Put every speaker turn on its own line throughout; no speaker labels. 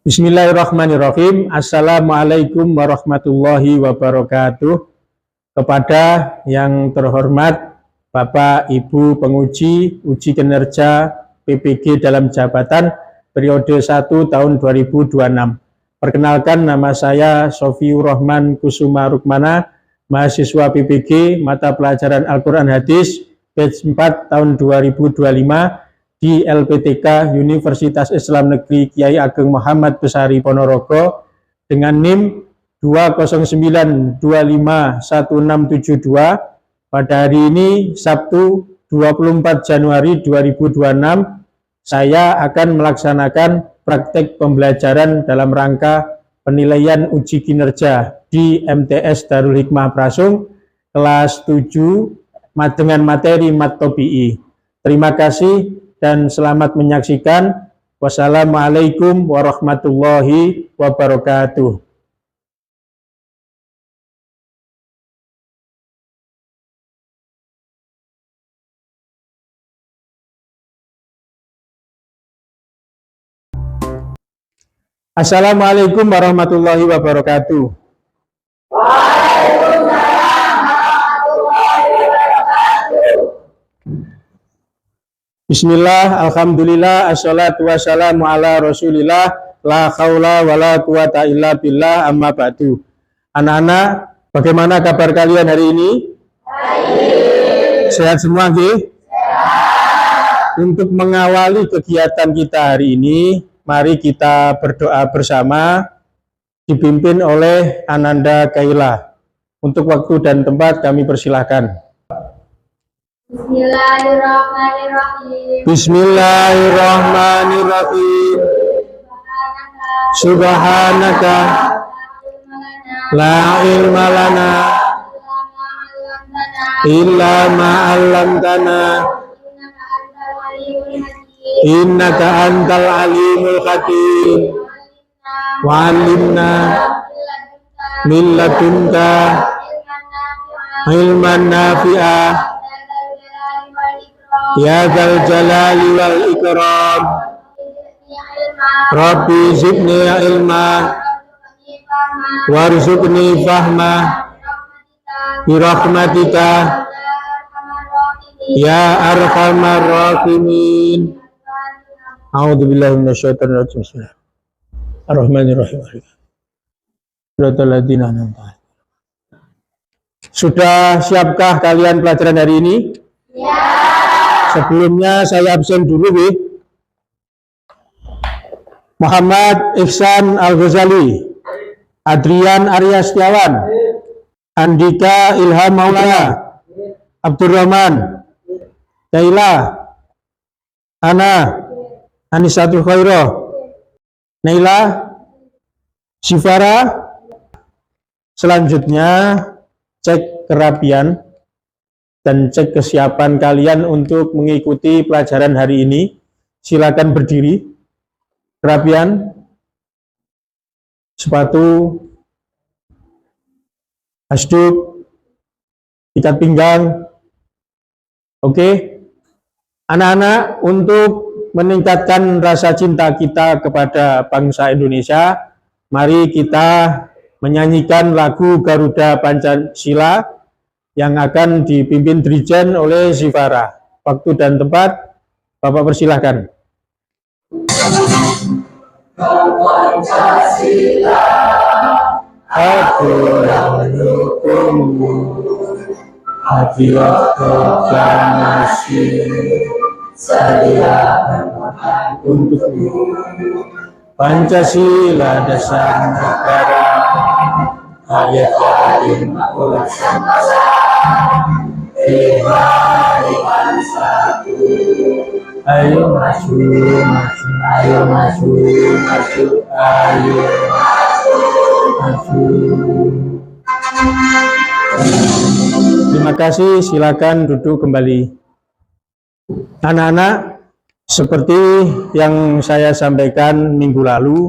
Bismillahirrahmanirrahim. Assalamualaikum warahmatullahi wabarakatuh. Kepada yang terhormat Bapak Ibu penguji uji kinerja PPG dalam jabatan periode 1 tahun 2026. Perkenalkan, nama saya Sofiur Rahman Kusuma Rukmana, mahasiswa PPG mata pelajaran Al-Quran Hadis batch 4 tahun 2025 di LPTK Universitas Islam Negeri Kiai Ageng Muhammad Besari Ponorogo dengan NIM 209251672 pada hari ini Sabtu 24 Januari 2026. Saya akan melaksanakan praktek pembelajaran dalam rangka penilaian uji kinerja di MTS Darul Hikmah Prasung kelas 7 dengan materi Mat Tobi'i. Terima kasih dan selamat menyaksikan. Wassalamualaikum warahmatullahi wabarakatuh. Assalamualaikum warahmatullahi wabarakatuh. Bismillah, alhamdulillah, assalatu wassalamu ala rasulillah, la khawla wa la quwata illa billah, amma ba'du. Anak-anak, bagaimana kabar kalian hari ini? Baik. Sehat semua, nggih? Sehat. Untuk mengawali kegiatan kita hari ini, mari kita berdoa bersama, dipimpin oleh Ananda Kaila. Untuk waktu dan tempat kami persilahkan. Bismillahirrahmanirrahim. Bismillahirrahmanirrahim. Subhanaka la ilma lana illa ma 'allamtana innaka antal alimul hakim wa 'allimna min ladunka ilman nafi'ah ya dzal jalali wal ikram. Rabbi zidni ilma warzuqni fahma bi rahmatika ya arhamar rahimin. A'udzubillahi minasyaitonir rajim. Bismillahirrahmanirrahim. Sudah siapkah kalian pelajaran hari ini? Ya. Sebelumnya saya absen dulu, Bi. Muhammad Ihsan Al-Ghazali, Adrian Arya Setiawan, Andika Ilham Maulana, Abdurrahman, Kaila, Ana, Anisatul Khairah, Naila, Sifara. Selanjutnya cek kerapian dan cek kesiapan kalian untuk mengikuti pelajaran hari ini. Silakan berdiri. Kerapian, sepatu, hasduk, ikat pinggang. Oke. Anak-anak, untuk meningkatkan rasa cinta kita kepada bangsa Indonesia, mari kita menyanyikan lagu Garuda Pancasila yang akan dipimpin Dirijen oleh Zifara. Waktu dan tempat, Bapak persilahkan. Pancasila, aku yang mendukungmu, hadiah proklamasi, saya bermohon untukmu. Pancasila dasar negara, hayat yakin makmur bangsa, hari bangsaku. Ayo maju, maju, ayo maju, maju, ayo maju. Terima kasih, silakan duduk kembali. Anak-anak, seperti yang saya sampaikan minggu lalu,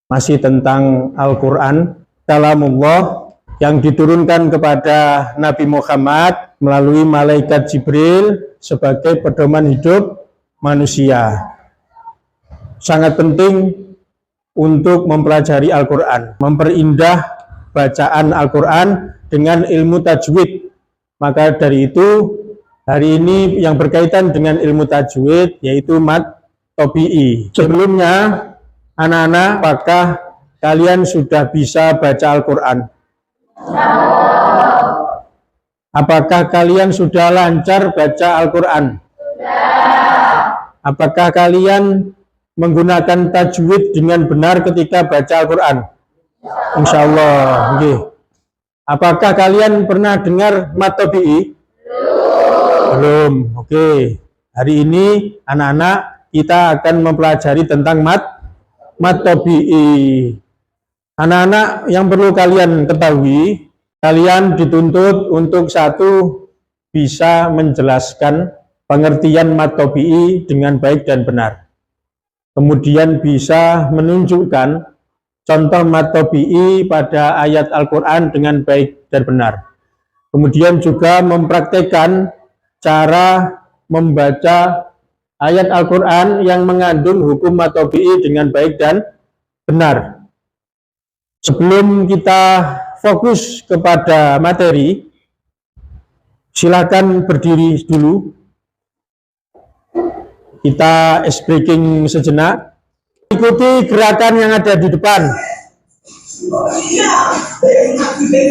masih tentang Al-Quran, kalamullah yang diturunkan kepada Nabi Muhammad melalui malaikat Jibril sebagai pedoman hidup manusia. Sangat penting untuk mempelajari Al-Quran, memperindah bacaan Al-Quran dengan ilmu tajwid. Maka dari itu hari ini yang berkaitan dengan ilmu tajwid yaitu mat tobi'i. Sebelumnya anak-anak, apakah kalian sudah bisa baca Al-Quran? Apakah kalian sudah lancar baca Al-Quran? Apakah kalian menggunakan tajwid dengan benar ketika baca Al-Quran? Insya Allah. Okay. Apakah kalian pernah dengar mat tobi'i? Belum. Oke. Hari ini anak-anak kita akan mempelajari tentang mat tobi'i. Anak-anak yang perlu kalian ketahui, kalian dituntut untuk satu, bisa menjelaskan pengertian mat tobi'i dengan baik dan benar. Kemudian bisa menunjukkan contoh mat tobi'i pada ayat Al-Quran dengan baik dan benar. Kemudian juga mempraktekkan cara membaca ayat Al-Quran yang mengandung hukum mat tobi'i dengan baik dan benar. Sebelum kita fokus kepada materi, silakan berdiri dulu. Kita ice breaking sejenak. Ikuti gerakan yang ada di depan.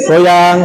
Goyang.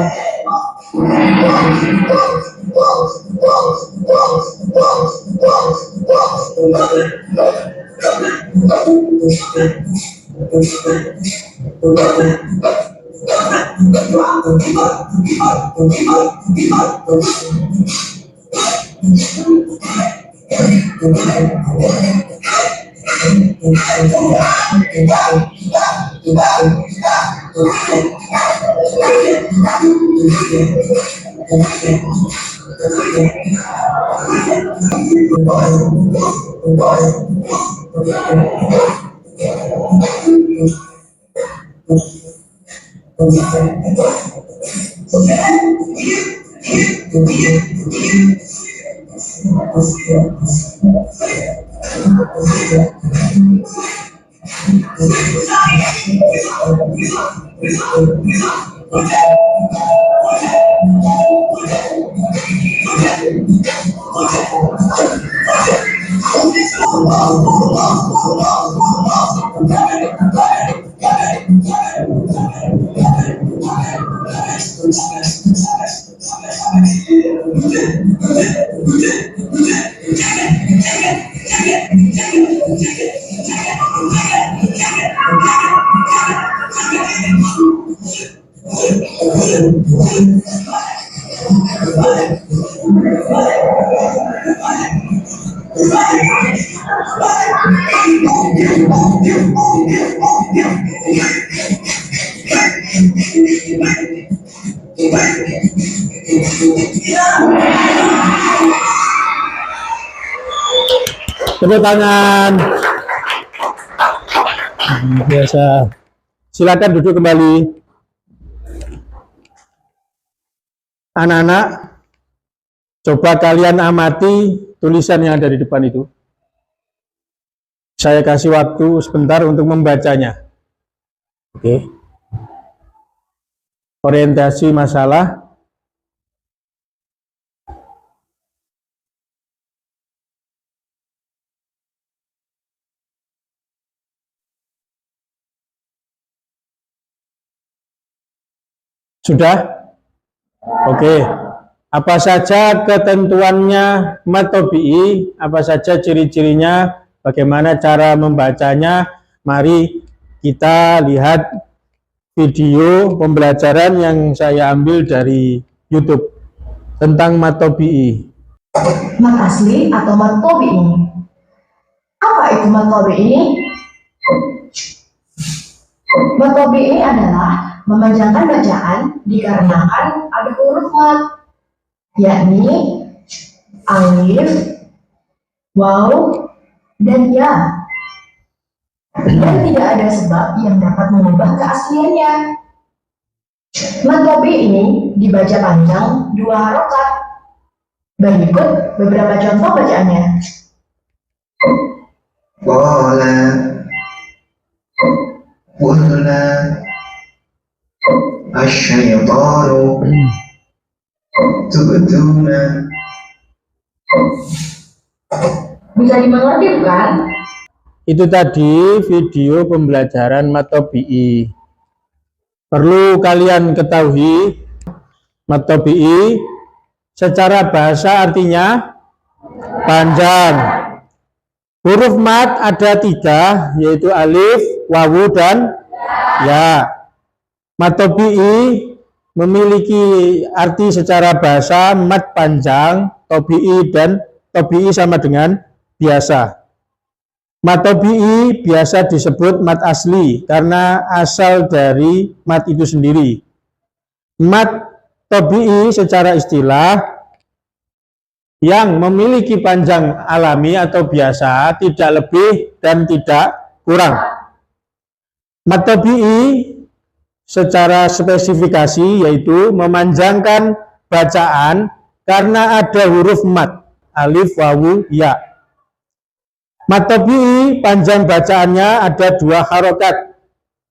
Tepuk tangan. Biasa. Silakan duduk kembali. Anak-anak, coba kalian amati tulisan yang ada di depan itu. Saya kasih waktu sebentar untuk membacanya. Oke. Orientasi masalah. Sudah? Oke. Apa saja ketentuannya mat tobi'i? Apa saja ciri-cirinya? Bagaimana cara membacanya? Mari kita lihat video pembelajaran yang saya ambil dari YouTube tentang mat tobi'i.
Mat asli atau mat tobi'i? Apa itu mat tobi'i? Mat tobi'i adalah memanjangkan bacaan dikarenakan ada huruf mat, yakni alif, waw, dan ya. Dan tidak ada sebab yang dapat mengubah keasliannya. Mat tobi'i dibaca panjang 2 harokat. Berikut beberapa contoh bacaannya.
Boleh. ولا الشيطان تبدون.
Bisa dimengerti bukan?
Itu tadi video pembelajaran Matobi'i. Perlu kalian ketahui, Matobi'i secara bahasa artinya panjang. Huruf mat ada 3, yaitu alif, wawu, dan ya. Matobi'i memiliki arti secara bahasa mat panjang, tobi'i, dan tobi'i sama dengan biasa. Matobi'i biasa disebut mat asli karena asal dari mat itu sendiri. Mat tobi'i secara istilah yang memiliki panjang alami atau biasa, tidak lebih dan tidak kurang. Mat tobi'i secara spesifikasi yaitu memanjangkan bacaan karena ada huruf mat, alif, wawu, ya. Mat tobi'i panjang bacaannya ada 2 harokat,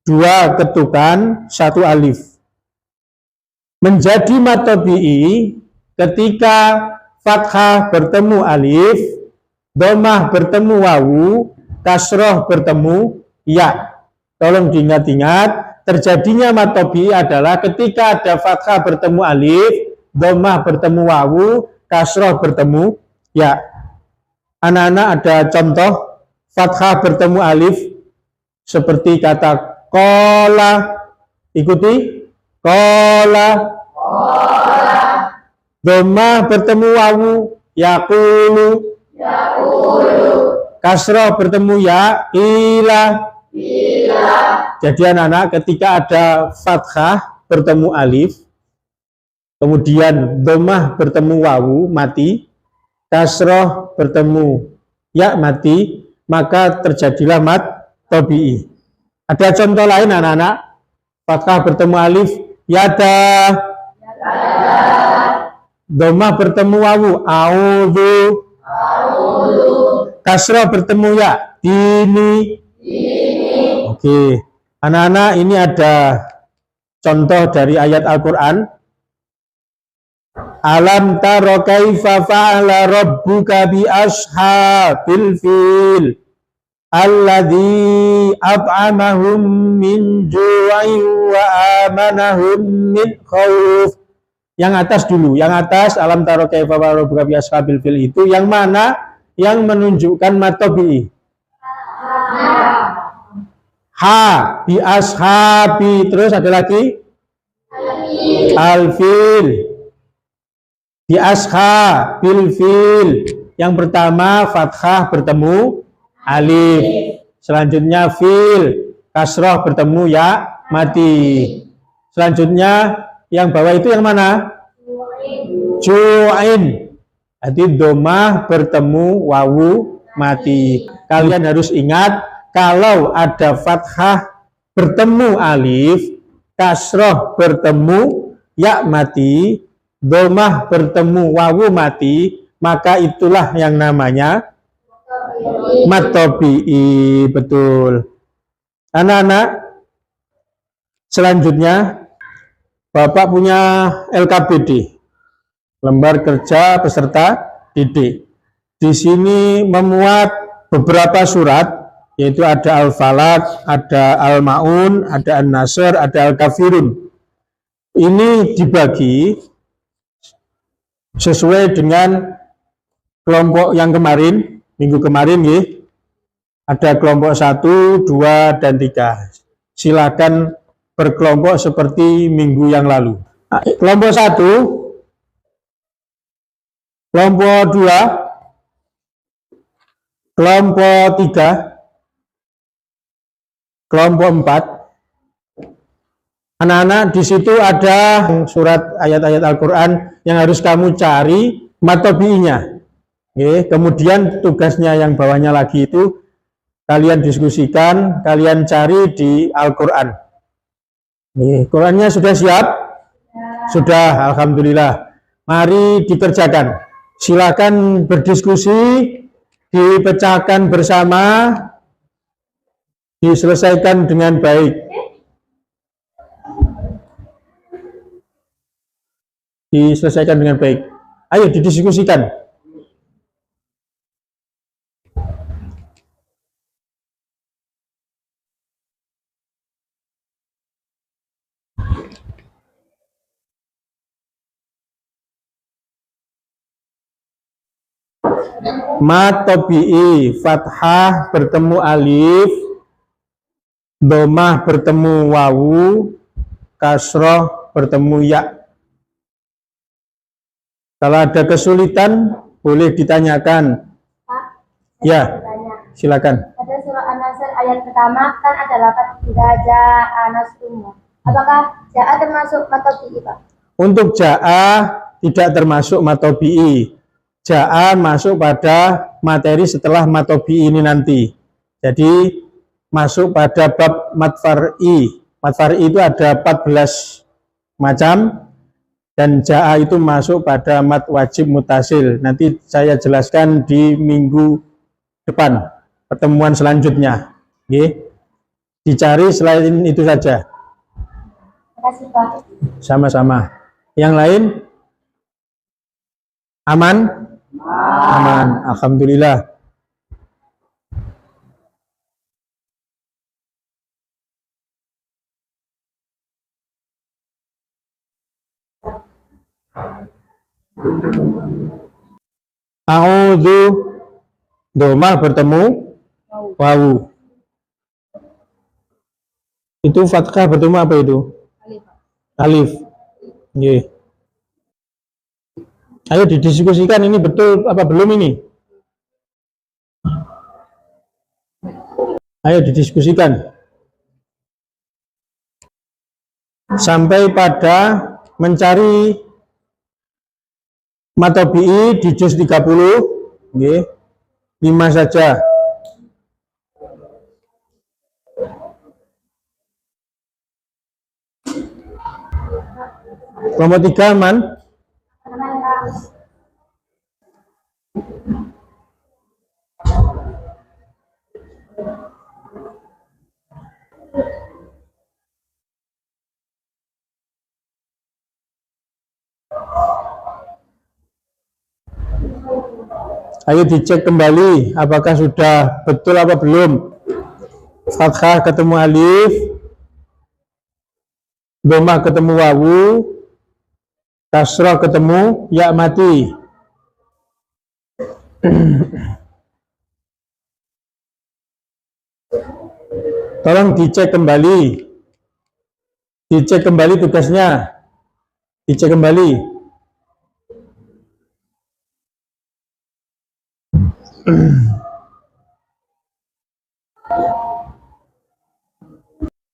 2 ketukan, 1 alif. Menjadi mat tobi'i ketika fathah bertemu alif, dhammah bertemu wawu, kasroh bertemu ya. Tolong diingat-ingat, terjadinya mat tobi'i adalah ketika ada fathah bertemu alif, dhammah bertemu wawu, kasroh bertemu ya. Anak-anak ada contoh fathah bertemu alif seperti kata kola, ikuti kola. Dhammah bertemu wawu, yaqulu. Kasroh bertemu ya, ila. Jadi anak-anak ketika ada fathah bertemu alif, kemudian dhammah bertemu wawu, mati. Kasroh bertemu ya, mati, maka terjadilah mat tobi'i. Ada contoh lain anak-anak, fathah bertemu alif, yada. Dhammah bertemu wawu, a'udzu. Kasroh bertemu ya, dini. Oke, anak-anak ini ada contoh dari ayat Al-Quran. Alam taro kaifa fa'ala rabbuka bi ashabil fil alladzi at'amahum min ju'in wa amanahum min khauf. Yang atas dulu, yang atas alam taro kaifa fa'ala rabbuka bi ashabil fil itu yang mana yang menunjukkan mat tobi'i? Ha, bi ashabi, terus ada lagi al-fil. Di asha bil fil, yang pertama fathah bertemu alif, selanjutnya fil kasroh bertemu ya, mati. Selanjutnya yang bawah itu yang mana? Ju'in, jadi dhammah bertemu wawu, mati. Kalian harus ingat kalau ada fathah bertemu alif, kasroh bertemu ya, mati, dhammah bertemu wawu, mati, maka itulah yang namanya mat tobi'i. Betul. Anak-anak, selanjutnya Bapak punya LKPD, lembar kerja peserta didik. Di sini memuat beberapa surat, yaitu ada Al-Falaq, ada Al-Ma'un, ada An-Nasr, ada Al-Kafirun. Ini dibagi sesuai dengan kelompok yang kemarin, minggu kemarin ya. Ada kelompok 1, 2, dan 3. Silakan berkelompok seperti minggu yang lalu. Kelompok 1, kelompok 2, kelompok 3, kelompok 4. Anak-anak, di situ ada surat ayat-ayat Al-Quran yang harus kamu cari mat tobi'inya. Kemudian tugasnya yang bawahnya lagi itu kalian diskusikan, kalian cari di Al-Quran. Qurannya sudah siap? Sudah, alhamdulillah. Mari dikerjakan. Silakan berdiskusi, dipecahkan bersama. Diselesaikan dengan baik. Diselesaikan dengan baik. Ayo didiskusikan. Mat tabi'i fathah bertemu alif, domah bertemu wawu, kasroh bertemu ya. Kalau ada kesulitan boleh ditanyakan.
Pak,
Ya,
bertanya.
silakan.
Pada surah An-Nasr ayat pertama kan ada lafaz idza jaa nasrullah. Apakah jaa termasuk matobi, Pak?
Untuk ja'a tidak termasuk matobi'i. Ja'a masuk pada materi setelah matobi'i ini nanti. Jadi masuk pada bab matfar'i. Matfar'i itu ada 14 macam. Dan ja'a itu masuk pada mat wajib mutasil. Nanti saya jelaskan di minggu depan, pertemuan selanjutnya. Oke. Dicari selain itu saja.
Terima kasih, Pak.
Sama-sama. Yang lain? Aman? Aman. Alhamdulillah. A'udzu, domah bertemu wawu. Itu fathah bertemu apa itu? Alif. Nggih. Ayo didiskusikan ini betul apa belum ini? Ayo didiskusikan. Sampai pada mencari matobi'i di juz 30, nggih. 5 saja. Kelompok 3 aman?
Aman, Pak.
Ayo dicek kembali apakah sudah betul apa belum. Fathah ketemu alif, domah ketemu wawu, kasrah ketemu ya mati. Tolong dicek kembali. Dicek kembali tugasnya. Dicek kembali.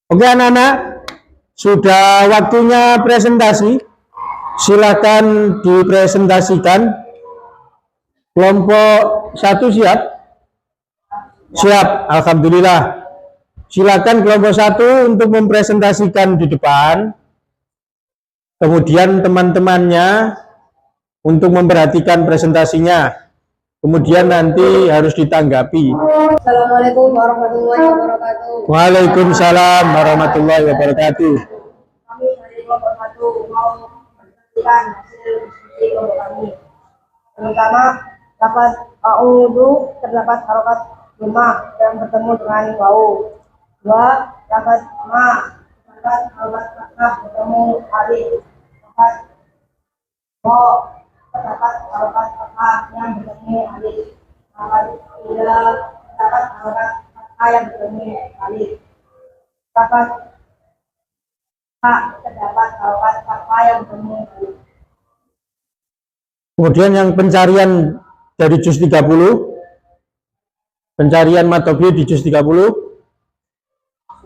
Oke anak-anak, sudah waktunya presentasi. Silakan dipresentasikan. Kelompok 1 siap? Siap, alhamdulillah. Silakan kelompok 1 untuk mempresentasikan di depan. Kemudian teman-temannya untuk memperhatikan presentasinya. Kemudian nanti harus ditanggapi.
Assalamualaikum warahmatullahi wabarakatuh.
Waalaikumsalam warahmatullahi wabarakatuh.
Kami dari kelompok 1 mau menyampaikan hasil diskusi kelompok kami. Pertama, lafaz a'udzu terdapat harokat lemah yang bertemu dengan wawu. 2, lafaz ma terdapat harokat fathah bertemu alif. 4, mo terdapat harokat fathah yang bertemu alif. 5, terdapat harokat fathah yang bertemu alif. 4, terdapat harokat fathah yang bertemu alif.
Kemudian yang pencarian dari juz 30, pencarian matobi di juz 30.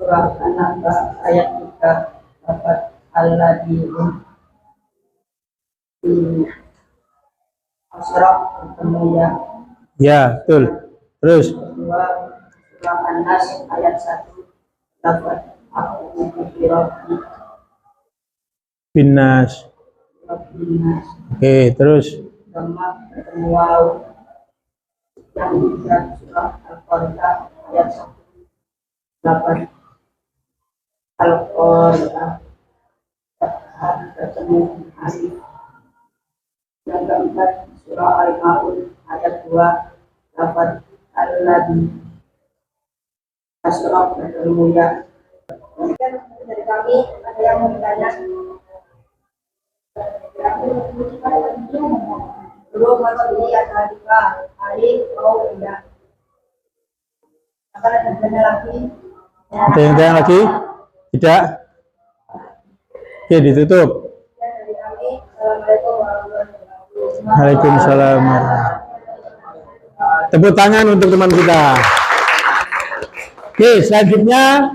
Surah An-Naba ayat 3 lafaz alladzina di asyraf bertemu ya.
Ya, betul. Terus
2 surah An-Nas ayat 1 lafaz aku birabbi
binas.
rabbinas
Oke, terus
dhamma bertemu waw. Yang 3 surah Al-Qari'ah ayat 1 dapat Al-Qari'ah bertemu Alif. Yang keempat surah Al-Maun ayat 2 dapat Al-Ladzi. Asyraf bertemu Ya.
Kemudian dari kami ada yang mau bertanya. Belum atau ini adalah tiga alif atau tidak. Akan ada bertanya lagi.
Ada yang tanya lagi? Tidak? Oke, ditutup.
Dari kami, Assalamualaikum warahmatullahi wabarakatuh.
Waalaikumsalam. Tepuk tangan untuk teman kita. Oke, selanjutnya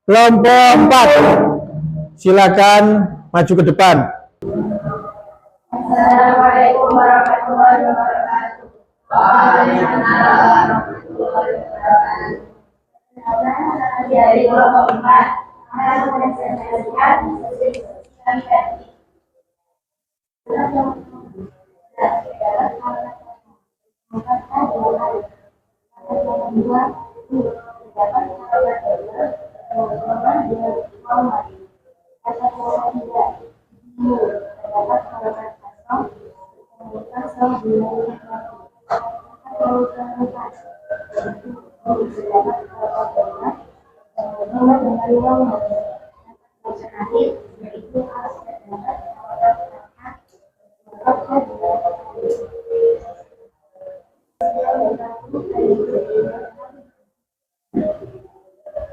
kelompok 4. Silakan maju ke depan.
Assalamualaikum warahmatullahi wabarakatuh. Waalaikumsalam warahmatullahi wabarakatuh. Dari kelompok 4, saya presentasikan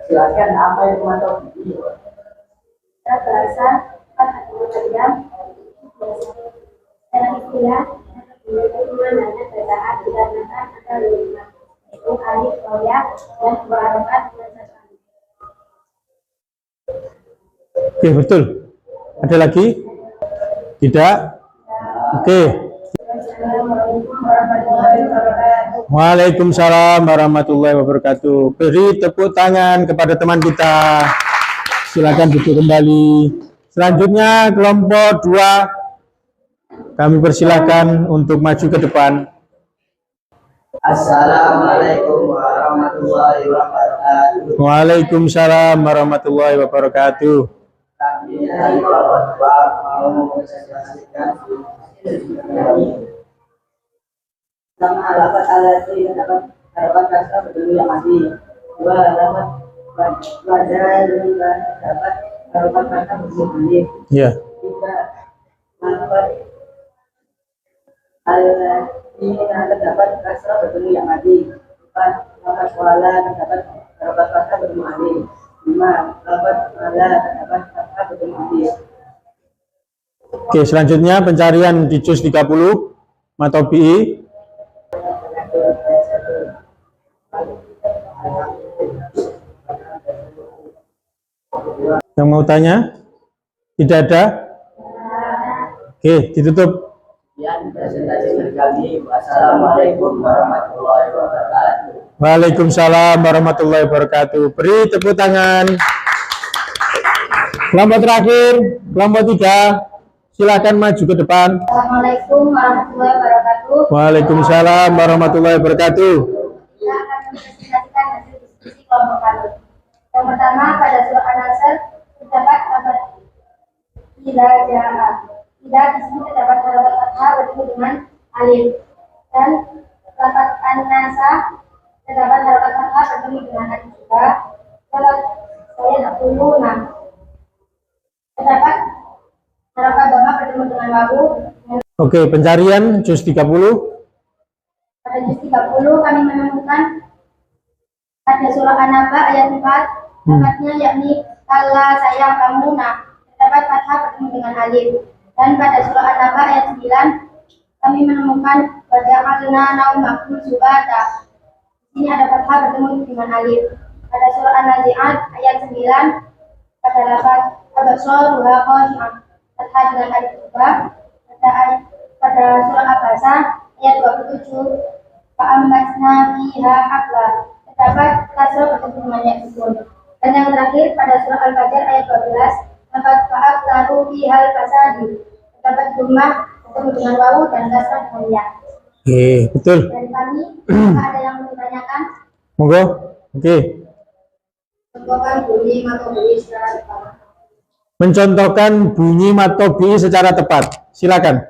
Silakan apa yang memantau video.
bahasa jam dalam istilah maknanya bacaan dikarenakan ada 5 yaitu alif, ya, dan dua harokat dan satu alif.
Oke, betul. Ada lagi? Tidak? Oke.
Assalamualaikum warahmatullahi wabarakatuh.
Waalaikumsalam warahmatullahi wabarakatuh. Beri tepuk tangan kepada teman kita. Silakan duduk kembali. Selanjutnya kelompok 2. Kami persilakan untuk maju ke depan.
Assalamualaikum warahmatullahi wabarakatuh.
Waalaikumsalam warahmatullahi wabarakatuh.
Kami dari kelompok 2 mau mempresentasikan nama halaman Al-Ladzi dapat harapan kasar bertemu yang mati. 2 halaman Badal dapat harapan kasar bertemu alif.
Ya.
3 halaman Al-Ladzi terdapat kasar bertemu yang mati. 4 halaman Wala terdapat harapan kasar bertemu alif. 5 halaman Wala terdapat kasar bertemu alif.
Oke, selanjutnya pencarian di juz 30 Matobi'i. Yang mau tanya? Tidak ada? Oke, ditutup.
Sekian presentasi dari kami. Wassalamualaikum warahmatullahi wabarakatuh.
Waalaikumsalam warahmatullahi wabarakatuh. Beri tepuk tangan. Kelompok terakhir, kelompok 3. Silakan maju ke depan.
Assalamualaikum warahmatullahi wabarakatuh.
Waalaikumsalam warahmatullahi wabarakatuh.
Kita akan mempresentasikan hasil diskusi kelompok kami. Yang pertama, pada surah An-Nasr terdapat kabar tidak jahat. Tidak di sini terdapat harakat fathah bertemu dengan alif, dan lafaz An-Nasa terdapat harakat fathah bertemu dengan alif juga. Kalau saya 26 terdapat harakat dhamma bertemu dengan wawu.
Oke, pencarian juz 30.
Pada juz 30 kami menemukan pada surah An-Naba ayat 4 lafaznya yakni kala sayang kamu terdapat fathah bertemu dengan alif. Dan pada surah An-Naba ayat 9 kami menemukan waja'alna naumakum subata. Di sini ada fathah bertemu dengan alif. Pada surah An-Nazi'at ayat 9 pada lafaz abasor wa khashi'ah fathah dengan alif juga. Pada surah Abasa ayat 27 fa'ambatna fiha habla terdapat kasrah bertemu dengan ya sukun. Dan yang terakhir pada surah Al-Fajr ayat 12 lafaz fa'aqtaru fihal fasadi terdapat jumlah bertemu dengan wawu dan kasrah dengan ya.
Oke, betul.
Dari kami, apakah ada yang mau ditanyakan?
Monggo. Oke.
Contohkan bunyi matobi secara tepat.
Mencontohkan bunyi matobi secara tepat. Silakan.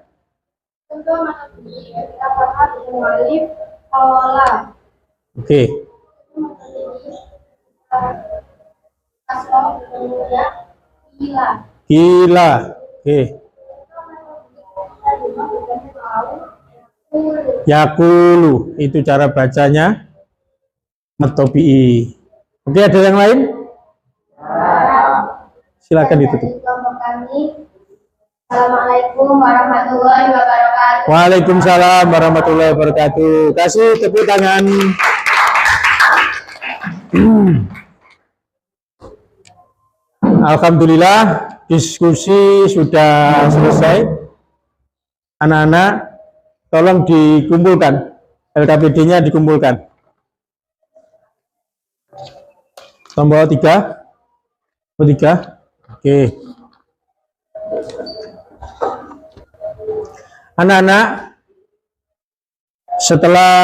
Contoh matobi ketika fathah dengan alif kola.
Oke.
Kasroh bertemu ya ila.
Gila. Oke. Yakulu. Itu cara bacanya matobi. Oke, ada yang lain? Silakan ditutup.
Kelompok kami. Assalamualaikum warahmatullahi wabarakatuh.
Waalaikumsalam warahmatullahi wabarakatuh. Kasih tepuk tangan. Alhamdulillah, diskusi sudah selesai. Anak-anak, tolong dikumpulkan. LKPD-nya dikumpulkan. Tombol 3. Tombol 3. Oke. Anak-anak, setelah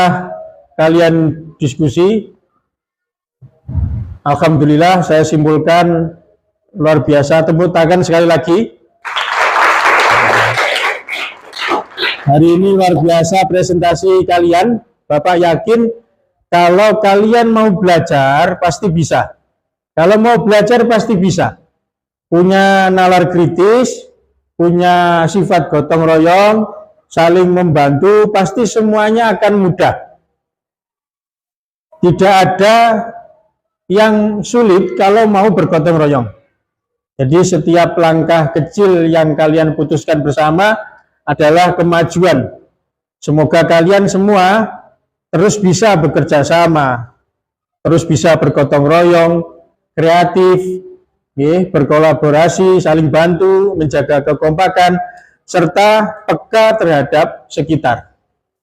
kalian diskusi, alhamdulillah saya simpulkan luar biasa. Tepuk tangan sekali lagi. Hari ini luar biasa presentasi kalian. Bapak yakin kalau kalian mau belajar pasti bisa. Kalau mau belajar pasti bisa. Punya nalar kritis, punya sifat gotong royong, saling membantu, pasti semuanya akan mudah. Tidak ada yang sulit kalau mau bergotong royong. Jadi setiap langkah kecil yang kalian putuskan bersama adalah kemajuan. Semoga kalian semua terus bisa bekerja sama, terus bisa bergotong royong, kreatif, berkolaborasi, saling bantu, menjaga kekompakan, serta peka terhadap sekitar.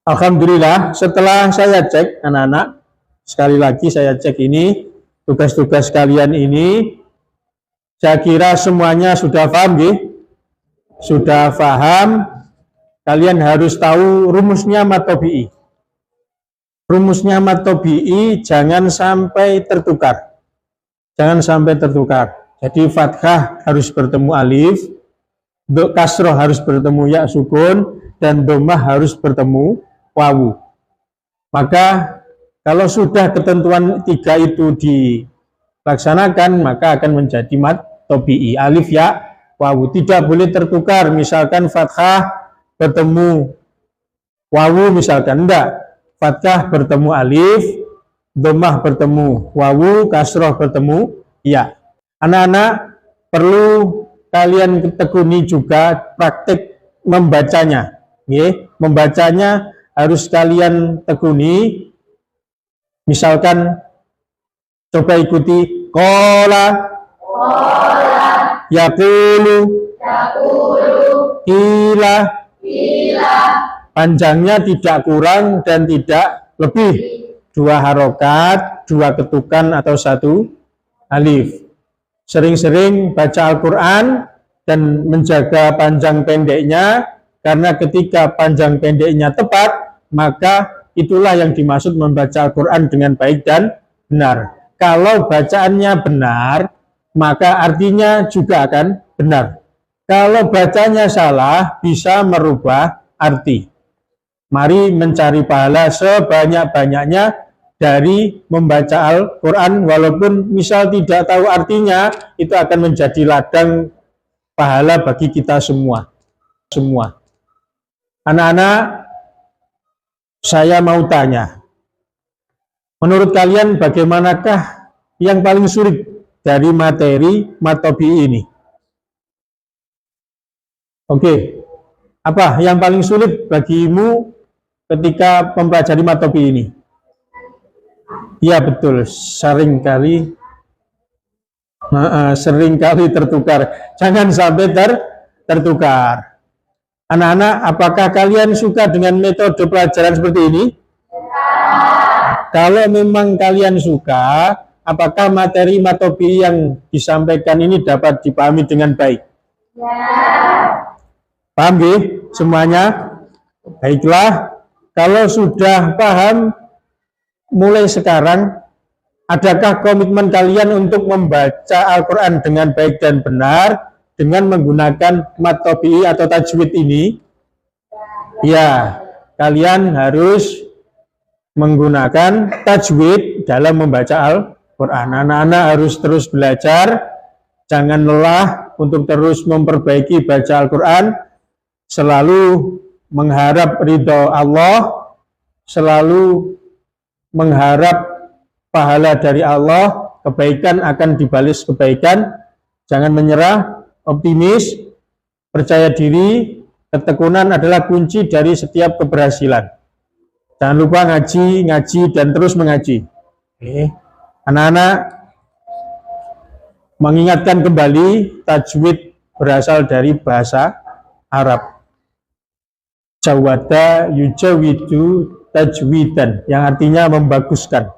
Alhamdulillah, setelah saya cek anak-anak, sekali lagi saya cek ini, tugas-tugas kalian ini, saya kira semuanya sudah paham, sudah paham. Kalian harus tahu rumusnya matobi'i. Rumusnya matobi'i jangan sampai tertukar. Jangan sampai tertukar. Jadi fathah harus bertemu alif, kasroh harus bertemu ya sukun, dan dhammah harus bertemu wawu. Maka kalau sudah ketentuan 3 itu dilaksanakan, maka akan menjadi matobi'i. Alif ya wawu. Tidak boleh tertukar. Misalkan fathah bertemu wawu misalkan. Enggak. Fathah bertemu alif, dhammah bertemu wawu, kasroh bertemu ya. Anak-anak perlu kalian tekuni juga praktik membacanya. Membacanya harus kalian tekuni. Misalkan coba ikuti qala, yaqulu, qila. Panjangnya tidak kurang dan tidak lebih. 2 harokat, 2 ketukan atau 1 alif. Sering-sering baca Al-Quran dan menjaga panjang pendeknya, karena ketika panjang pendeknya tepat, maka itulah yang dimaksud membaca Al-Quran dengan baik dan benar. Kalau bacaannya benar, maka artinya juga akan benar. Kalau bacanya salah, bisa merubah arti. Mari mencari pahala sebanyak-banyaknya dari membaca Al-Quran, walaupun misal tidak tahu artinya, itu akan menjadi ladang pahala bagi kita semua. Anak-anak, saya mau tanya, menurut kalian bagaimanakah yang paling sulit dari materi matobi ini? Oke, apa yang paling sulit bagimu ketika mempelajari matobi ini? Ya betul, seringkali tertukar. Jangan sampai tertukar. Anak-anak, apakah kalian suka dengan metode pelajaran seperti ini? Kalau memang kalian suka, apakah materi matobi yang disampaikan ini dapat dipahami dengan baik? Paham semuanya? Baiklah, kalau sudah paham, mulai sekarang Adakah komitmen kalian untuk membaca Al-Quran dengan baik dan benar dengan menggunakan mat tabi'i atau tajwid ini? Ya, kalian harus menggunakan tajwid dalam membaca Al-Quran. Anak-anak harus terus belajar, jangan lelah untuk terus memperbaiki baca Al-Quran, selalu mengharap ridho Allah, selalu mengharap pahala dari Allah, kebaikan akan dibalas kebaikan, jangan menyerah, optimis, percaya diri, ketekunan adalah kunci dari setiap keberhasilan. Jangan lupa ngaji, dan terus mengaji. Oke. Anak-anak, mengingatkan kembali, tajwid berasal dari bahasa Arab. Jawada yujawidu tajwidan, yang artinya membaguskan,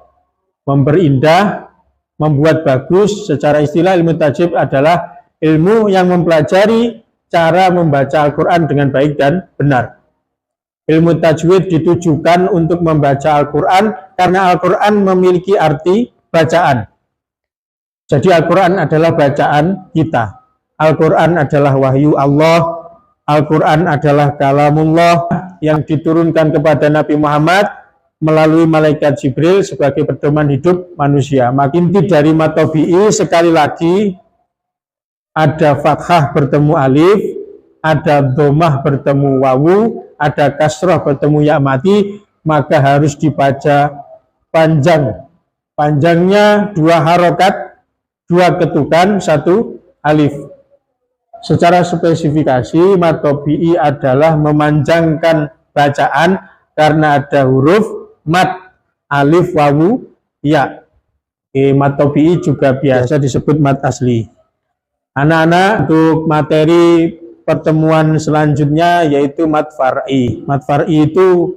memperindah, membuat bagus. Secara istilah ilmu tajwid adalah ilmu yang mempelajari cara membaca Al-Quran dengan baik dan benar. Ilmu tajwid ditujukan untuk membaca Al-Quran karena Al-Quran memiliki arti bacaan. Jadi Al-Quran adalah bacaan kita. Al-Quran adalah wahyu Allah. Al-Quran adalah kalamullah yang diturunkan kepada Nabi Muhammad melalui malaikat Jibril sebagai pedoman hidup manusia. Makin inti dari mat tabi'i, sekali lagi, ada fathah bertemu alif, ada dhammah bertemu wawu, ada kasrah bertemu ya mati, maka harus dibaca panjang. Panjangnya 2 harokat, 2 ketukan, 1 alif. Secara spesifikasi, mat tabi'i adalah memanjangkan bacaan karena ada huruf mat, alif, wawu, ya. Mat tabi'i juga biasa disebut mat asli. Anak-anak, untuk materi pertemuan selanjutnya yaitu mat far'i. Mat far'i itu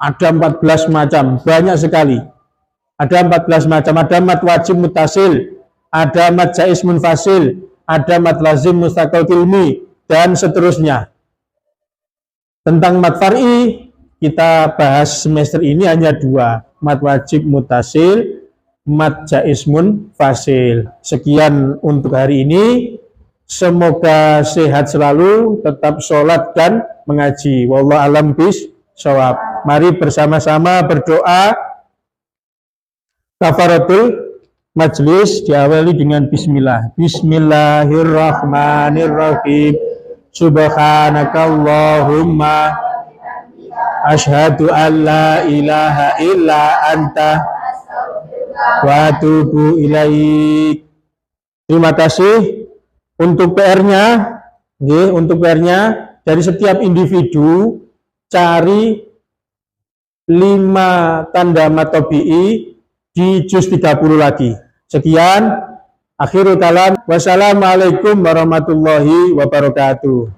ada 14 macam, banyak sekali. Ada 14 macam, ada mat wajib mutasil, ada mat jaiz munfasil, ada mat lazim mustaqil ilmi, dan seterusnya. Tentang mat far'i kita bahas semester ini hanya 2, mat wajib mutasil, mat jaiz munfasil. Sekian untuk hari ini. Semoga sehat selalu, tetap sholat dan mengaji. Wallahu a'lam bishawab. Mari bersama-sama berdoa kafaratul majlis, diawali dengan bismillah. Bismillahirrahmanirrahim. Subhanakallahumma asyhadu an la ilaha illa anta wa atubu ilaik. Terima kasih. Untuk PR-nya, dari setiap individu cari 5 tanda mat tabi'i di juz 30 lagi. Sekian, akhirul kalam. Wassalamualaikum warahmatullahi wabarakatuh.